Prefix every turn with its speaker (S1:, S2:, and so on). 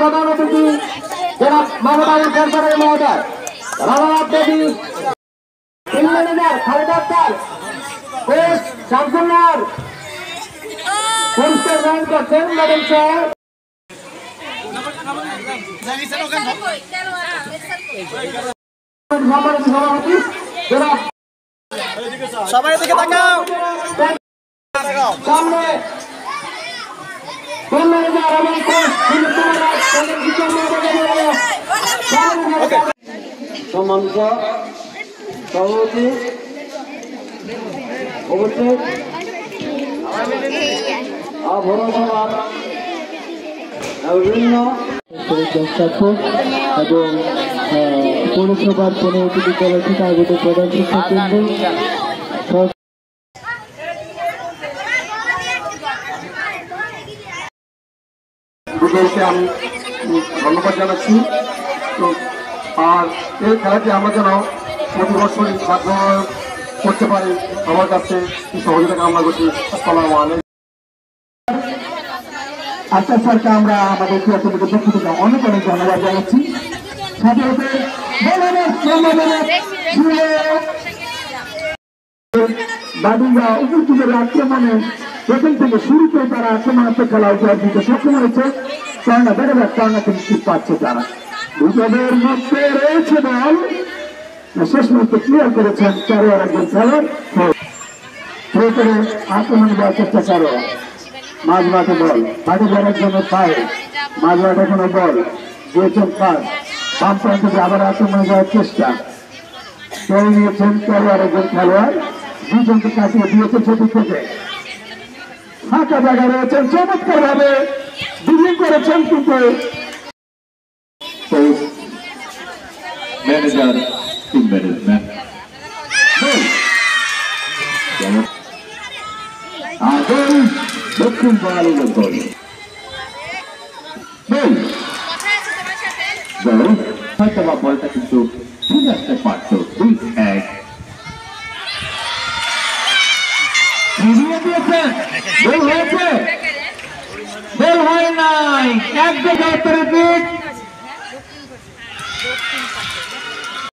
S1: প্রধান অতিথি জনাব মমতাজ সরকারের মহোদয়, রানাঘাট দেবী team manager Khaled Akhtar, coach Shamsullah, পুরস্কার গ্রহণ করছেন ম্যাডাম সাহেব। সভাপতি জনাব
S2: সবাই দিকে তাকাও
S1: সামনে টিম ম্যানেজার এবং কোচ সম্মানিত সভাপতি অবশ্যই পৌরসভার বিভিন্ন এবং পৌরসভার পরবর্তী বিদ্যালয় থেকে আগত প্রধান শিক্ষকবৃন্দ আমি ধন্যবাদ জানাচ্ছি। আর এই খেলাটি আমরা যেন প্রতি বছরই সাধারণ করতে পারি, সবার কাছে সহযোগিতা কামনা করছি। আসসালামু আলাইকুম। আচ্ছা স্যারকে আমরা আমাদের ক্রীড়া সমিতির পক্ষ থেকে অনেক অনেক ধন্যবাদ জানাচ্ছি। সাথে বাদুঙ্গা উপস্থিতের আক্রমণে প্রথম থেকে শুরুতে তারা আক্রমণাত্মক খেলা উপহার দিতে সক্ষম হয়েছে। কারণা দেখা যাক কারণা কিন্তু ঠিক পাচ্ছে তারা। দুটোদের মধ্যে রয়েছে বল, শেষ মুহূর্তে ক্লিয়ার করেছেন চারোয়ার একজন খেলোয়াড় করে আক্রমণ দেওয়ার চেষ্টা চারোয়া। মাঝমাঠে বল, মাঠে যাওয়ার জন্য পায়ে মাঝমাঠে কোনো বল দিয়েছেন পাস, বাম প্রান্ত থেকে আবার আক্রমণে যাওয়ার চেষ্টা করে নিয়েছেন চারোয়ার একজন খেলোয়াড়। দুজনকে কাটিয়ে দিয়েছেন সেটি থেকে ফাঁকা জায়গা রয়েছেন, চমৎকার ভাবে ডিলিং করেছেন কিন্তু
S3: ম্যানেজার টিম ম্যানেজমেন্ট আদল দক্ষিণ বাংলাদেশের দল হয়তো বা বলটা কিন্তু ঠিক আসতে পারত। 2-1 গোল হয়েছে, গোল হয় নাই। একদম